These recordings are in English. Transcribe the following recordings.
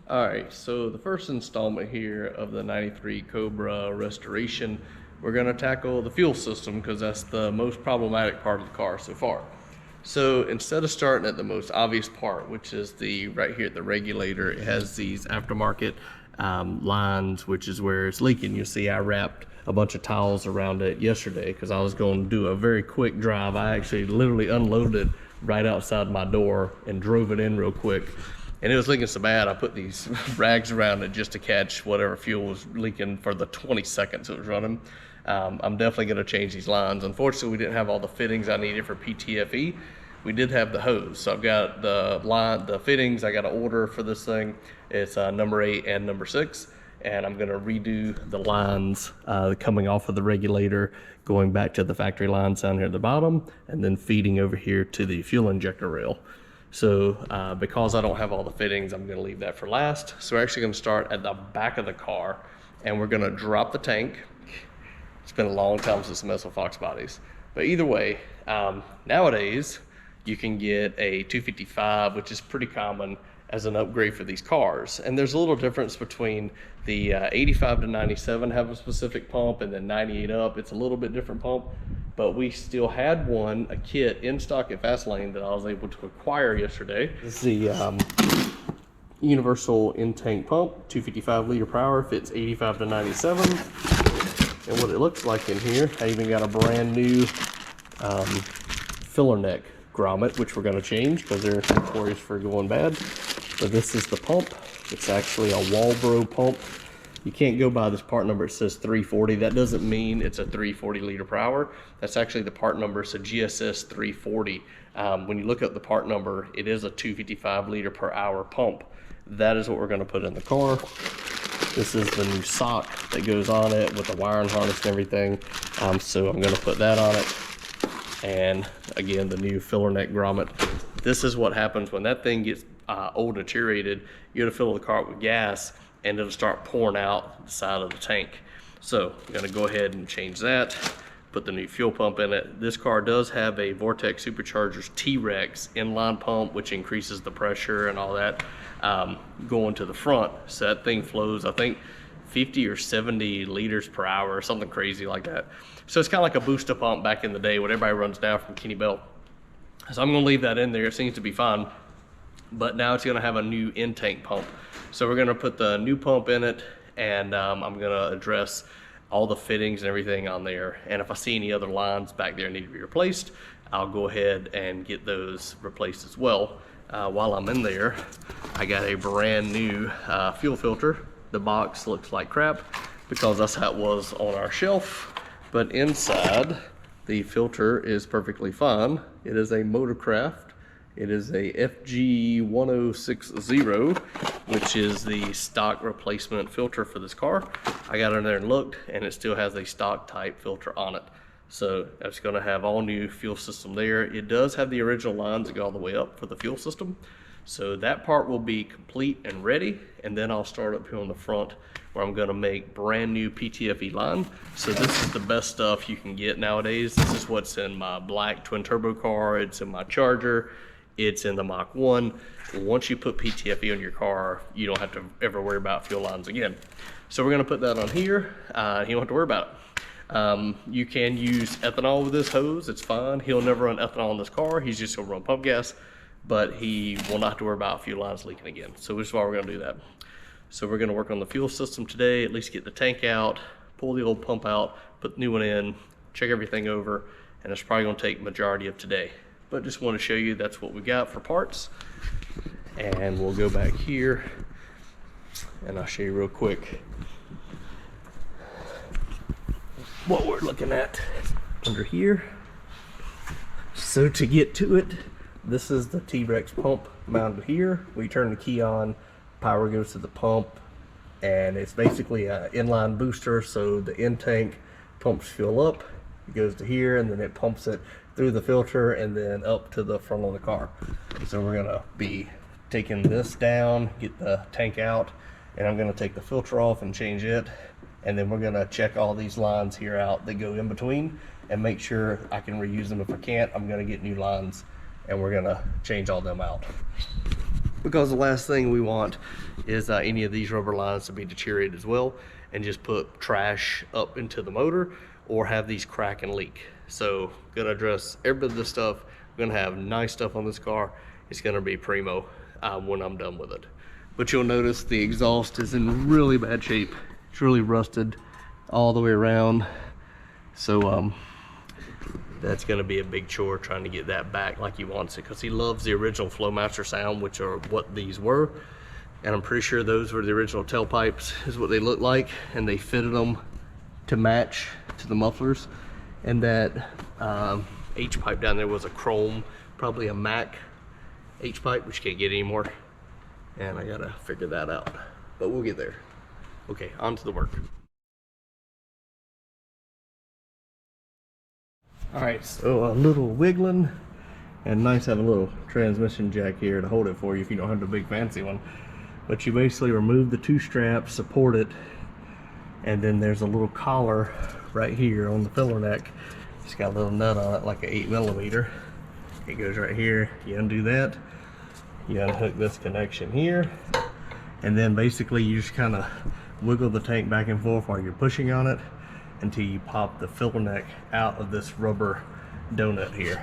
Alright, so the first installment here of the 93 Cobra restoration, we're going to tackle the fuel system because that's the most problematic part of the car so far. So instead of starting at the most obvious part, which is right here at the regulator, it has these aftermarket lines, which is where it's leaking. You'll see I wrapped a bunch of towels around it yesterday because I was going to do a very quick drive. I actually literally unloaded it right outside my door and drove it in real quick. And it was leaking so bad, I put these rags around it just to catch whatever fuel was leaking for the 20 seconds it was running. I'm definitely gonna change these lines. Unfortunately, we didn't have all the fittings I needed for PTFE. We did have the hose. So I've got the fittings I gotta order for this thing. It's number 8 and number 6. And I'm gonna redo the lines coming off of the regulator, going back to the factory lines down here at the bottom, and then feeding over here to the fuel injector rail. So because I don't have all the fittings, I'm gonna leave that for last. So we're actually gonna start at the back of the car and we're gonna drop the tank. It's been a long time since I messed with Fox bodies. But either way, nowadays you can get a 255, which is pretty common as an upgrade for these cars. And there's a little difference between the 85 to 97 have a specific pump, and then 98 up, it's a little bit different pump. But we still had a kit in stock at TTSaleen that I was able to acquire yesterday. This is the universal in-tank pump, 255 liter per hour, fits 85 to 97. And what it looks like in here, I even got a brand new filler neck grommet, which we're gonna change because they're notorious for going bad. But this is the pump. It's actually a Walbro pump. You can't go by this part number. It says 340. That doesn't mean it's a 340 liter per hour. That's actually the part number. It's a GSS 340. When you look up the part number, it is a 255 liter per hour pump. That is what we're going to put in the car. This is the new sock that goes on it with the wiring harness and everything. So I'm going to put that on it. And again, the new filler neck grommet. This is what happens when that thing gets old and deteriorated. You gotta fill the car up with gas and it'll start pouring out the side of the tank. So I'm gonna go ahead and change that, put the new fuel pump in it. This car does have a Vortex Superchargers T-Rex inline pump, which increases the pressure and all that going to the front. So that thing flows, I think, 50 or 70 liters per hour or something crazy like that. So it's kind of like a booster pump back in the day when everybody runs down from Kenny Belt. So I'm gonna leave that in there. It seems to be fine. But now it's gonna have a new in-tank pump. So we're gonna put the new pump in it, and I'm gonna address all the fittings and everything on there. And if I see any other lines back there need to be replaced, I'll go ahead and get those replaced as well. While I'm in there, I got a brand new fuel filter. The box looks like crap because that's how it was on our shelf. But inside, the filter is perfectly fine. It is a Motorcraft. It is a FG1060, which is the stock replacement filter for this car. I got in there and looked, and it still has a stock type filter on it. So it's gonna have all new fuel system there. It does have the original lines that go all the way up for the fuel system. So that part will be complete and ready, and then I'll start up here on the front where I'm gonna make brand new PTFE line. So this is the best stuff you can get nowadays. This is what's in my black twin turbo car, it's in my Charger, it's in the Mach 1. Once you put PTFE on your car, you don't have to ever worry about fuel lines again. So we're gonna put that on here. You don't have to worry about it. You can use ethanol with this hose, it's fine. He'll never run ethanol in this car, he's just gonna run pump gas, but he will not have to worry about fuel lines leaking again. So which is why we're gonna do that. So we're gonna work on the fuel system today, at least get the tank out, pull the old pump out, put the new one in, check everything over, and it's probably gonna take majority of today. But just wanna show you that's what we got for parts. And we'll go back here and I'll show you real quick what we're looking at under here. So to get to it, this is the T-Rex pump mounted here. We turn the key on, power goes to the pump, and it's basically an inline booster. So the in-tank pumps fuel up, it goes to here, and then it pumps it through the filter and then up to the front of the car. So we're gonna be taking this down, get the tank out, and I'm gonna take the filter off and change it. And then we're gonna check all these lines here out that go in between and make sure I can reuse them. If I can't, I'm gonna get new lines and we're gonna change all them out. because the last thing we want is any of these rubber lines to be deteriorated as well and just put trash up into the motor or have these crack and leak. So gonna address every bit of this stuff. We're gonna have nice stuff on this car. It's gonna be primo when I'm done with it. But you'll notice the exhaust is in really bad shape. It's really rusted all the way around. So that's gonna be a big chore trying to get that back like he wants it, because he loves the original Flowmaster sound, which are what these were. And I'm pretty sure those were the original tailpipes, is what they look like, and they fitted them to match to the mufflers. And that H-pipe down there was a chrome, probably a Mac H-pipe, which you can't get anymore. And I gotta figure that out, but we'll get there. Okay, on to the work. All right, so a little wiggling, and nice having a little transmission jack here to hold it for you if you don't have the big fancy one. But you basically remove the two straps, support it, and then there's a little collar right here on the filler neck. It's got a little nut on it, like an 8mm. It goes right here. You undo that, you unhook this connection here, and then basically you just kind of wiggle the tank back and forth while you're pushing on it until you pop the filler neck out of this rubber donut here.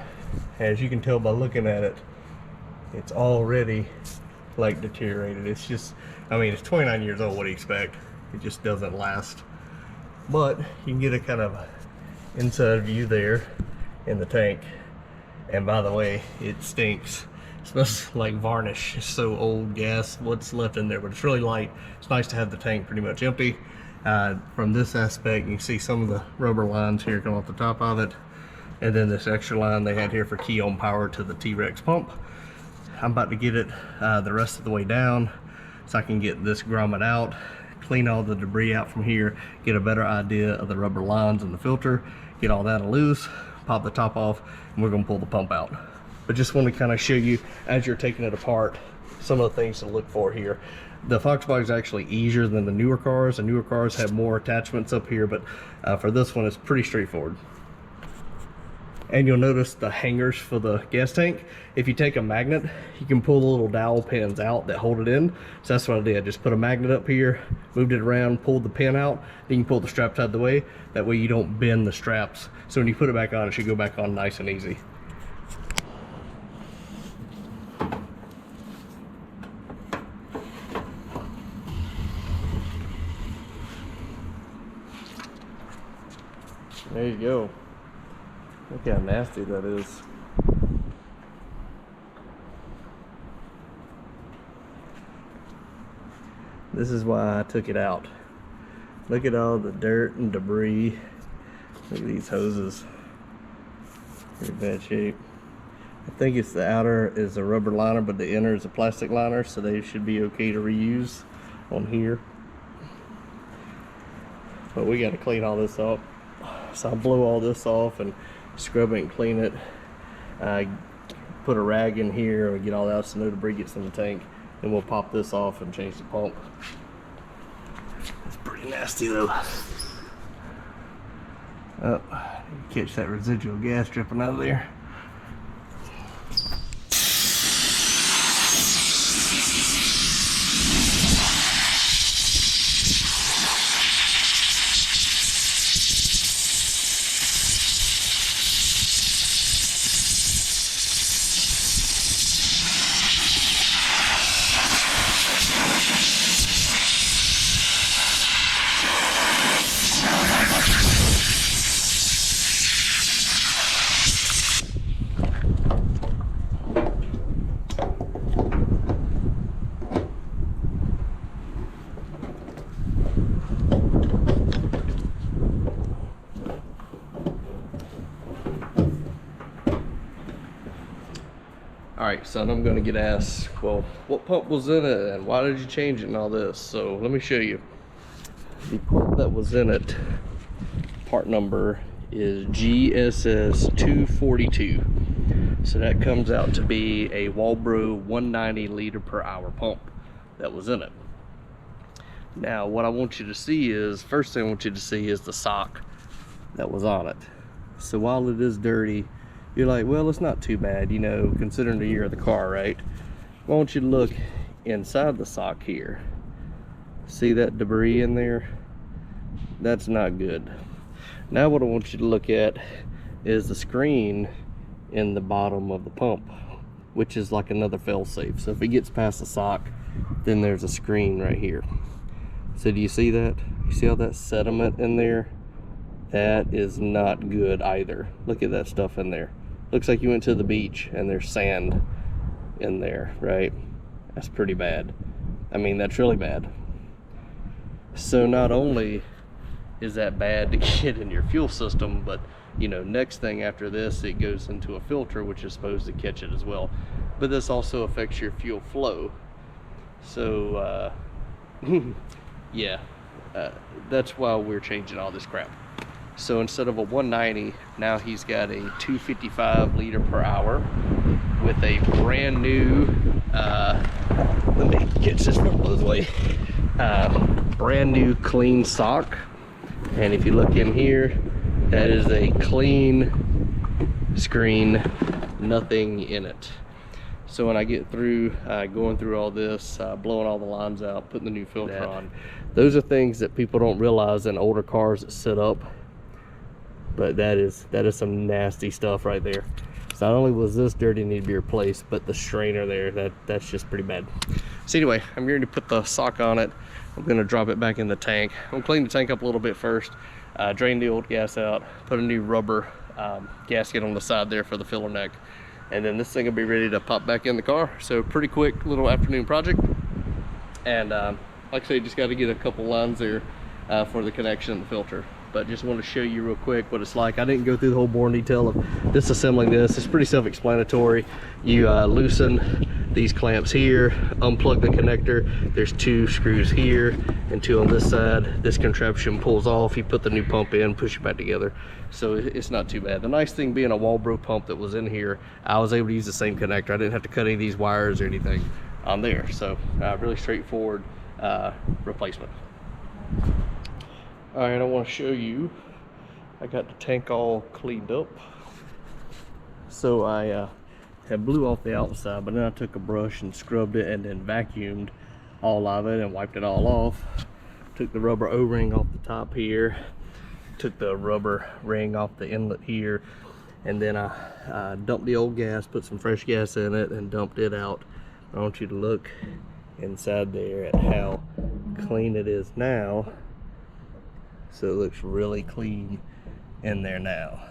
As you can tell by looking at it, it's already like deteriorated. It's just, I mean, it's 29 years old, what do you expect? It just doesn't last. But you can get a kind of inside view there in the tank. And by the way, it stinks. It smells like varnish. It's so old gas, what's left in there, but it's really light. It's nice to have the tank pretty much empty. From this aspect, you can see some of the rubber lines here come off the top of it. And then this extra line they had here for key on power to the T-Rex pump. I'm about to get it the rest of the way down so I can get this grommet out, clean all the debris out from here, get a better idea of the rubber lines and the filter, get all that loose, pop the top off, and we're gonna pull the pump out. But just want to kind of show you, as you're taking it apart, some of the things to look for here. The Foxbody is actually easier than the newer cars. The newer cars have more attachments up here, but for this one, it's pretty straightforward. And you'll notice the hangers for the gas tank. If you take a magnet, you can pull the little dowel pins out that hold it in. So that's what I did. Just put a magnet up here, moved it around, pulled the pin out. Then you can pull the straps out of the way. That way you don't bend the straps. So when you put it back on, it should go back on nice and easy. There you go. Look how nasty that is. This is why I took it out. Look at all the dirt and debris. Look at these hoses. They're in bad shape. I think it's the outer is a rubber liner, but the inner is a plastic liner, so they should be okay to reuse on here. But we got to clean all this up. So I'll blow all this off and scrub it and clean it. Put a rag in here and get all that out so no debris gets in the tank. Then we'll pop this off and change the pump. It's pretty nasty though. Oh, you catch that residual gas dripping out of there. Alright, son, I'm going to get asked, well, what pump was in it and why did you change it and all this? So let me show you. The pump that was in it, part number is GSS242. So that comes out to be a Walbro 190 liter per hour pump that was in it. Now what I want you to see is, first thing I want you to see is the sock that was on it. So while it is dirty, you're like, well, it's not too bad, you know, considering the year of the car, right? I want you to look inside the sock here. See that debris in there? That's not good. Now what I want you to look at is the screen in the bottom of the pump, which is like another fail-safe. So if it gets past the sock, then there's a screen right here. So do you see that? You see all that sediment in there? That is not good either. Look at that stuff in there. Looks like you went to the beach and there's sand in there, right? That's pretty bad. I mean, that's really bad. So not only is that bad to get in your fuel system, but you know, next thing after this, it goes into a filter which is supposed to catch it as well. But this also affects your fuel flow. So yeah, that's why we're changing all this crap. So instead of a 190, now he's got a 255 liter per hour with a brand new, let me get this one out of the way, brand new clean sock. And if you look in here, that is a clean screen, nothing in it. So when I get through going through all this, blowing all the lines out, putting the new filter on, those are things that people don't realize in older cars that sit up. But that is some nasty stuff right there. So not only was this dirty and need to be replaced, but the strainer there, that's just pretty bad. So anyway, I'm going to put the sock on it. I'm going to drop it back in the tank. I'm going to clean the tank up a little bit first, drain the old gas out, put a new rubber gasket on the side there for the filler neck, and then this thing will be ready to pop back in the car. So pretty quick little afternoon project. And like I say, just got to get a couple lines there for the connection and the filter. But just want to show you real quick what it's like. I didn't go through the whole bore in detail of disassembling this. It's pretty self-explanatory. You loosen these clamps here, unplug the connector. There's 2 screws here and 2 on this side. This contraption pulls off. You put the new pump in, push it back together. So it's not too bad. The nice thing being a Walbro pump that was in here, I was able to use the same connector. I didn't have to cut any of these wires or anything on there. So really straightforward replacement. All right, I want to show you, I got the tank all cleaned up. So I had blew off the outside, but then I took a brush and scrubbed it and then vacuumed all of it and wiped it all off. Took the rubber O-ring off the top here, took the rubber ring off the inlet here, and then I dumped the old gas, put some fresh gas in it and dumped it out. I want you to look inside there at how clean it is now. So it looks really clean in there now.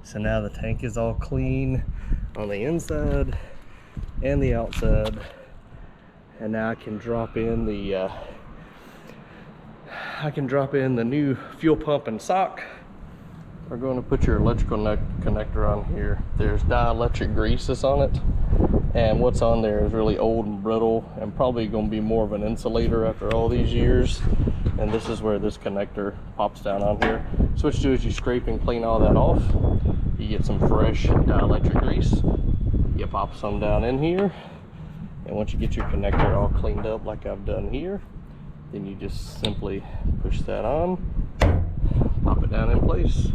So now the tank is all clean on the inside and the outside. And now I can drop in the new fuel pump and sock. We're going to put your electrical connector on here. There's dielectric grease that's on it. And what's on there is really old and brittle and probably going to be more of an insulator after all these years. And this is where this connector pops down on here. So what you do is you scrape and clean all that off. You get some fresh dielectric grease. You pop some down in here. And once you get your connector all cleaned up like I've done here, then you just simply push that on, pop it down in place,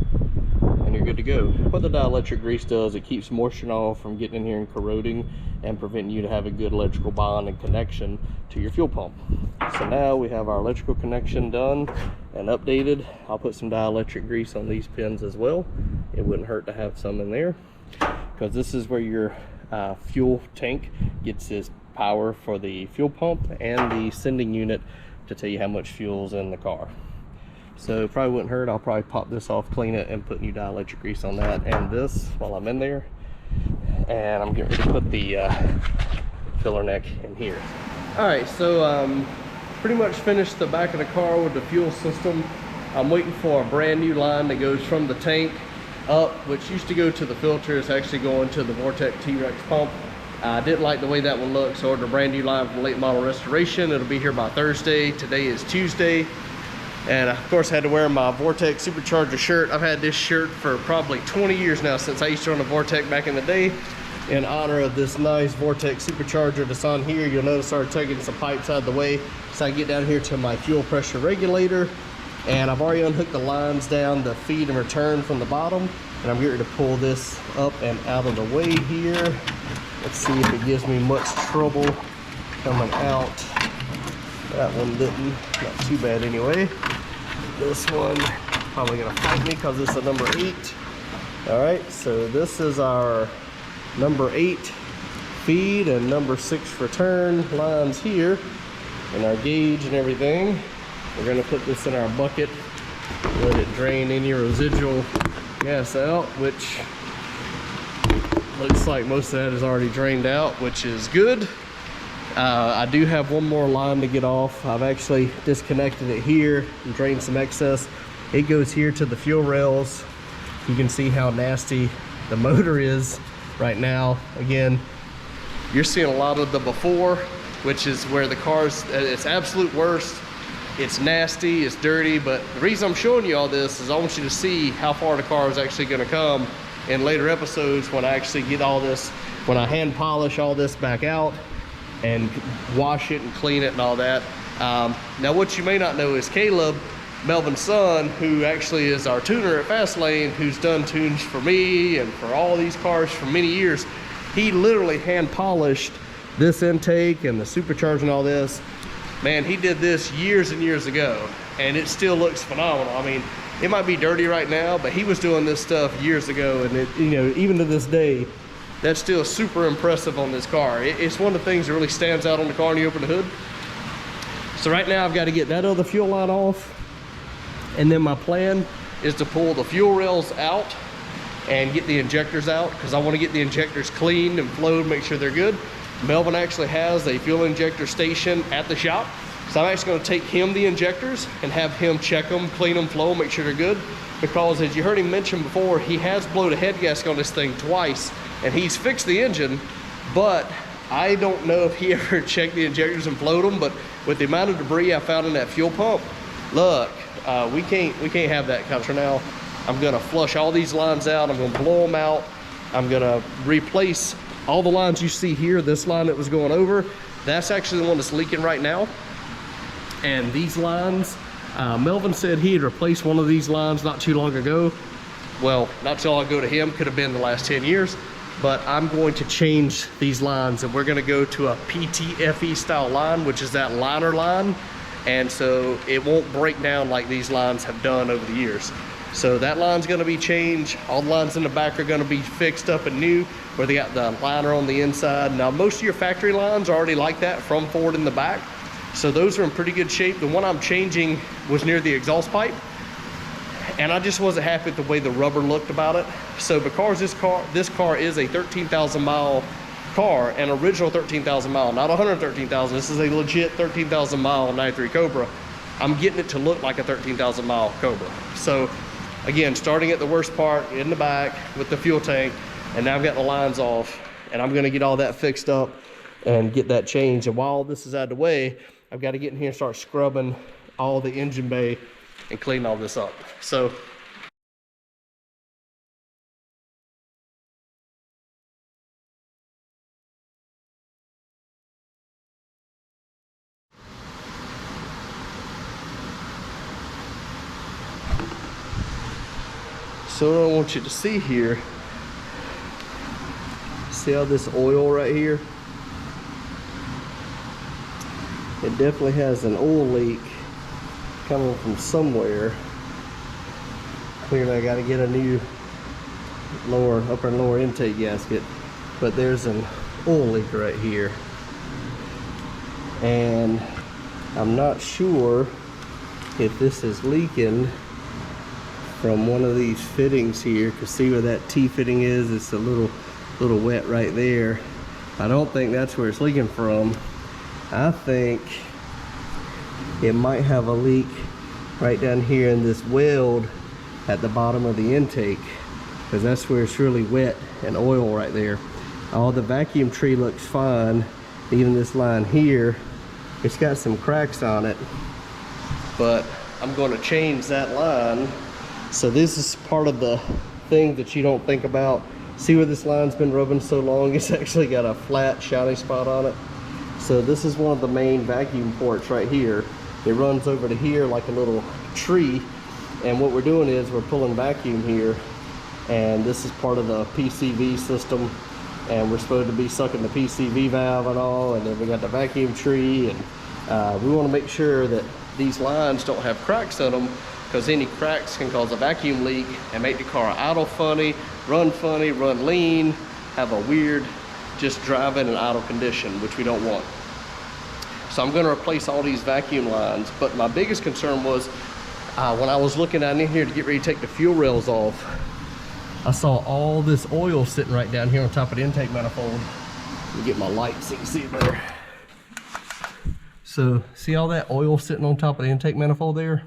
and you're good to go. What the dielectric grease does, it keeps moisture and oil from getting in here and corroding and preventing you to have a good electrical bond and connection to your fuel pump. So now we have our electrical connection done and updated. I'll put some dielectric grease on these pins as well. It wouldn't hurt to have some in there, because this is where your fuel tank gets its power for the fuel pump and the sending unit to tell you how much fuel's in the car. So it probably wouldn't hurt. I'll probably pop this off, clean it, and put new dielectric grease on that and this while I'm in there. And I'm getting ready to put the filler neck in here. All right, so pretty much finished the back of the car with the fuel system. I'm waiting for a brand new line that goes from the tank up, which used to go to the filter. It's actually going to the Vortec T-Rex pump. I didn't like the way that one looks, so ordered a brand new line from Late Model Restoration. It'll be here by Thursday. Today is Tuesday. And of course I had to wear my Vortec Supercharger shirt. I've had this shirt for probably 20 years now, since I used to run a Vortec back in the day. In honor of this nice Vortec Supercharger that's on here, you'll notice I started tugging some pipes out of the way so I can get down here to my fuel pressure regulator. And I've already unhooked the lines down the feed and return from the bottom. And I'm getting ready to pull this up and out of the way here. Let's see if it gives me much trouble coming out. That one didn't, not too bad anyway. This one probably gonna fight me because it's a number 8. All right, so this is our number 8 feed and number 6 return lines here, and our gauge and everything. We're gonna put this in our bucket, let it drain any residual gas out, which looks like most of that is already drained out, which is good. I do have one more line to get off. I've actually disconnected it here and drained some excess. It goes here to the fuel rails. You can see how nasty the motor is right now. Again, you're seeing a lot of the before, which is where the car's at its absolute worst. It's nasty, it's dirty, but the reason I'm showing you all this is I want you to see how far the car is actually gonna come in later episodes when I actually get all this, when I hand polish all this back out and wash it and clean it and all that. Now what you may not know is Caleb, Melvin's son, who actually is our tuner at TTSaleen, who's done tunes for me and for all these cars for many years, he literally hand polished this intake and the supercharger and all this. Man, he did this years and years ago, and it still looks phenomenal. I mean, it might be dirty right now, but he was doing this stuff years ago, and it, you know, even to this day, that's still super impressive on this car. It's one of the things that really stands out on the car when you open the hood. So right now I've got to get that other fuel line off, and then my plan is to pull the fuel rails out and get the injectors out, because I want to get the injectors cleaned and flowed, make sure they're good. Melvin actually has a fuel injector station at the shop, so I'm actually going to take him the injectors and have him check them, clean them, flow, make sure they're good, because as you heard him mention before, he has blown a head gasket on this thing twice, and he's fixed the engine, but I don't know if he ever checked the injectors and flowed them. But with the amount of debris I found in that fuel pump, look, we can't have that, because for now I'm gonna flush all these lines out, I'm gonna blow them out, I'm gonna replace all the lines you see here. This line that was going over, that's actually the one that's leaking right now. And these lines, Melvin said he had replaced one of these lines not too long ago. Well, not too long ago to him, could have been the last 10 years. But I'm going to change these lines, and we're gonna go to a PTFE style line, which is that liner line. And so it won't break down like these lines have done over the years. So that line's gonna be changed. All the lines in the back are gonna be fixed up and new, where they got the liner on the inside. Now, most of your factory lines are already like that from Ford in the back. So those are in pretty good shape. The one I'm changing was near the exhaust pipe, and I just wasn't happy with the way the rubber looked about it. So because this car is a 13,000 mile car, an original 13,000 mile, not 113,000, this is a legit 13,000 mile 93 Cobra, I'm getting it to look like a 13,000 mile Cobra. So again, starting at the worst part in the back with the fuel tank, and now I've got the lines off, and I'm gonna get all that fixed up and get that changed. And while this is out of the way, I've got to get in here and start scrubbing all the engine bay and clean all this up. So what I want you to see here, see how this oil right here, it definitely has an oil leak coming from somewhere. Clearly I got to get a new upper and lower intake gasket, but there's an oil leak right here, and I'm not sure if this is leaking from one of these fittings here. Cause see where that T fitting is, it's a little wet right there. I don't think that's where it's leaking from. I think it might have a leak right down here in this weld at the bottom of the intake, because that's where it's really wet and oil right there. All the vacuum tree looks fine. Even this line here, it's got some cracks on it, but I'm going to change that line. So this is part of the thing that you don't think about. See where this line's been rubbing so long? It's actually got a flat, shiny spot on it. So this is one of the main vacuum ports right here. It runs over to here like a little tree. And what we're doing is we're pulling vacuum here. And this is part of the PCV system. and we're supposed to be sucking the PCV valve and all, and then we got the vacuum tree, and we want to make sure that these lines don't have cracks in them, because any cracks can cause a vacuum leak and make the car idle funny, run lean, have a weird just driving and idle condition, which we don't want. So I'm going to replace all these vacuum lines, but my biggest concern was when I was looking down in here to get ready to take the fuel rails off, I saw all this oil sitting right down here on top of the intake manifold. Let me get my light so you can see it better. So see all that oil sitting on top of the intake manifold there?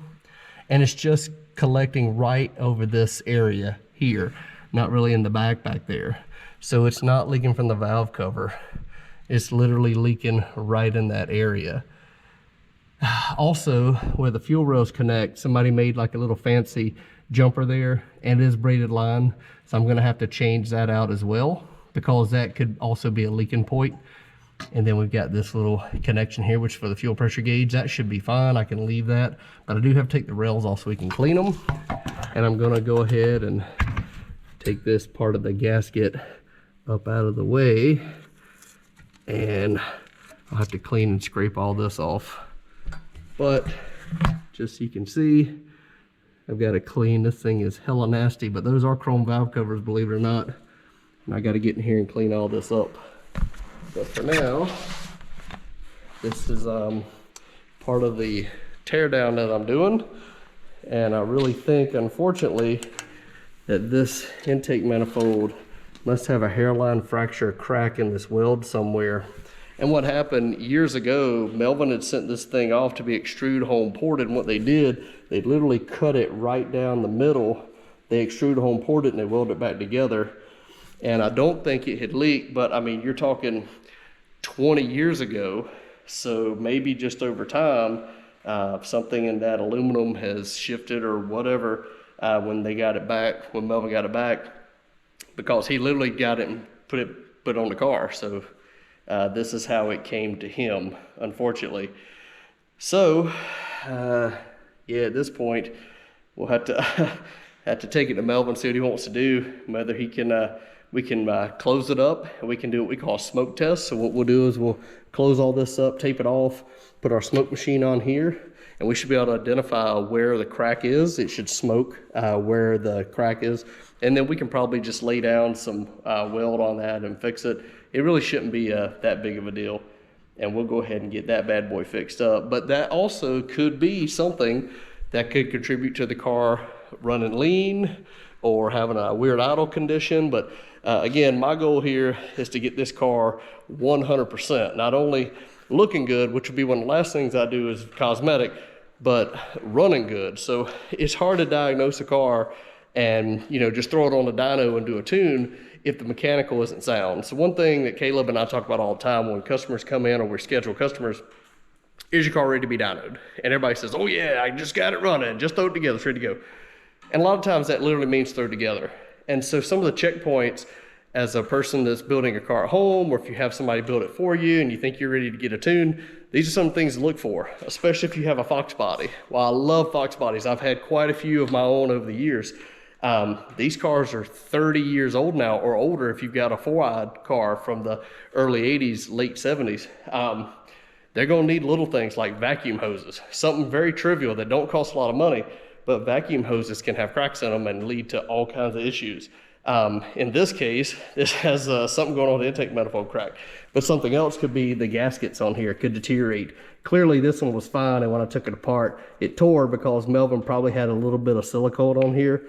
And it's just collecting right over this area here, not really in the back there. So it's not leaking from the valve cover. It's literally leaking right in that area. Also, where the fuel rails connect, somebody made like a little fancy jumper there, and it is braided line. So I'm gonna have to change that out as well, because that could also be a leaking point. And then we've got this little connection here, which is for the fuel pressure gauge. That should be fine, I can leave that. But I do have to take the rails off so we can clean them. And I'm gonna go ahead and take this part of the gasket up out of the way. And I'll have to clean and scrape all this off. But just so you can see, I've got to clean. This thing is hella nasty, but those are chrome valve covers, believe it or not. And I got to get in here and clean all this up. But for now, this is part of the tear down that I'm doing. And I really think, unfortunately, that this intake manifold must have a hairline fracture crack in this weld somewhere. And what happened years ago, Melvin had sent this thing off to be extrude hole ported, and what they did, they literally cut it right down the middle. They extrude hole ported and they welded it back together. And I don't think it had leaked, but I mean, you're talking 20 years ago. So maybe just over time, something in that aluminum has shifted or whatever when they got it back, when Melvin got it back, because he literally got it and put it on the car. So this is how it came to him, unfortunately. So yeah, at this point we'll have to take it to Melvin, see what he wants to do, whether he can we can close it up, and we can do what we call a smoke test. So what we'll do is we'll close all this up, tape it off, put our smoke machine on here, and we should be able to identify where the crack is. It should smoke where the crack is, and then we can probably just lay down some weld on that and fix it. It really shouldn't be that big of a deal, and we'll go ahead and get that bad boy fixed up. But that also could be something that could contribute to the car running lean or having a weird idle condition. But again, my goal here is to get this car 100%, not only looking good, which would be one of the last things I do is cosmetic, but running good. So it's hard to diagnose a car and, you know, just throw it on the dyno and do a tune if the mechanical isn't sound. So one thing that Caleb and I talk about all the time when customers come in or we schedule customers, is your car ready to be dynoed? And everybody says, oh yeah, I just got it running, just throw it together, it's ready to go. And a lot of times that literally means throw it together. And so some of the checkpoints as a person that's building a car at home, or if you have somebody build it for you and you think you're ready to get a tune, these are some things to look for, especially if you have a Fox body. While I love Fox bodies, I've had quite a few of my own over the years. These cars are 30 years old now or older if you've got a 4-eyed car from the early 80s, late 70s. They're gonna need little things like vacuum hoses, something very trivial that don't cost a lot of money, but vacuum hoses can have cracks in them and lead to all kinds of issues. In this case, this has something going on with the intake manifold crack, but something else could be the gaskets on here could deteriorate. Clearly this one was fine, and when I took it apart, it tore because Melvin probably had a little bit of silicone on here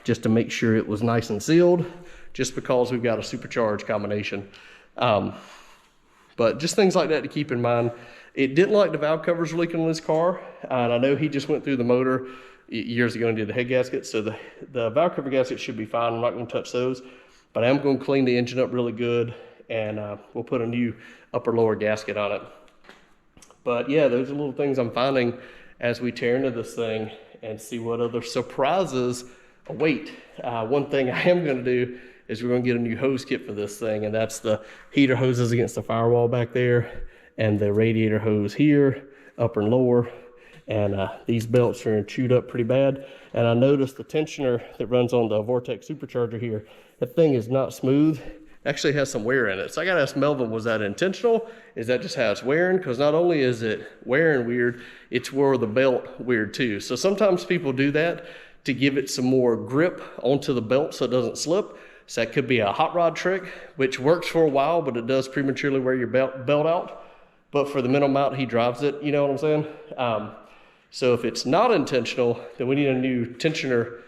just to make sure it was nice and sealed, just because we've got a supercharged combination. But just things like that to keep in mind. It didn't like the valve covers leaking on this car, and I know he just went through the motor years ago and did the head gasket, so the valve cover gasket should be fine. I'm not going to touch those, but I am going to clean the engine up really good, and we'll put a new upper lower gasket on it. But yeah, those are little things I'm finding as we tear into this thing and see what other surprises await. One thing I am going to do is we're going to get a new hose kit for this thing, and that's the heater hoses against the firewall back there and the radiator hose here, upper and lower. And these belts are chewed up pretty bad. And I noticed the tensioner that runs on the Vortex supercharger here, that thing is not smooth. actually has some wear in it. So I gotta ask Melvin, was that intentional? Is that just how it's wearing? Because not only is it wearing weird, it's wore the belt weird too. So sometimes people do that to give it some more grip onto the belt so it doesn't slip. So that could be a hot rod trick, which works for a while, but it does prematurely wear your belt out. But for the minimum amount he drives it, you know what I'm saying? So if it's not intentional, then we need a new tensioner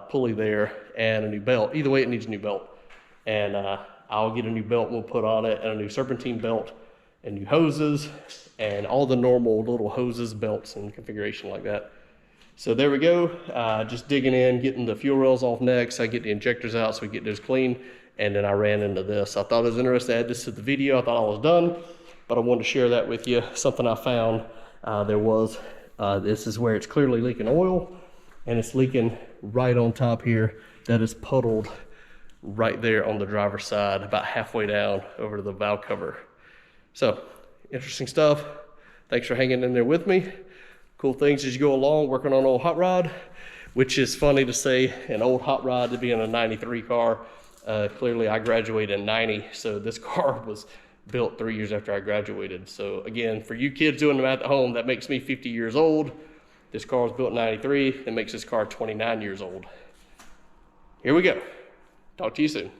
pulley there and a new belt. Either way, it needs a new belt. And I'll get a new belt we'll put on it, and a new serpentine belt, and new hoses, and all the normal little hoses, belts, and configuration like that. So there we go, just digging in, getting the fuel rails off next. I get the injectors out so we get those clean, and then I ran into this. I thought it was interesting to add this to the video. I thought I was done, but I wanted to share that with you. Something I found, this is where it's clearly leaking oil, and it's leaking right on top here. That is puddled right there on the driver's side, about halfway down over to the valve cover. So, interesting stuff. Thanks for hanging in there with me. Cool things as you go along, working on an old hot rod, which is funny to say, an old hot rod to be in a 93 car. Clearly I graduated in 90, so this car was built 3 years after I graduated. So again, for you kids doing the math at home, that makes me 50 years old. This car was built in 93, that makes this car 29 years old. Here we go. Talk to you soon.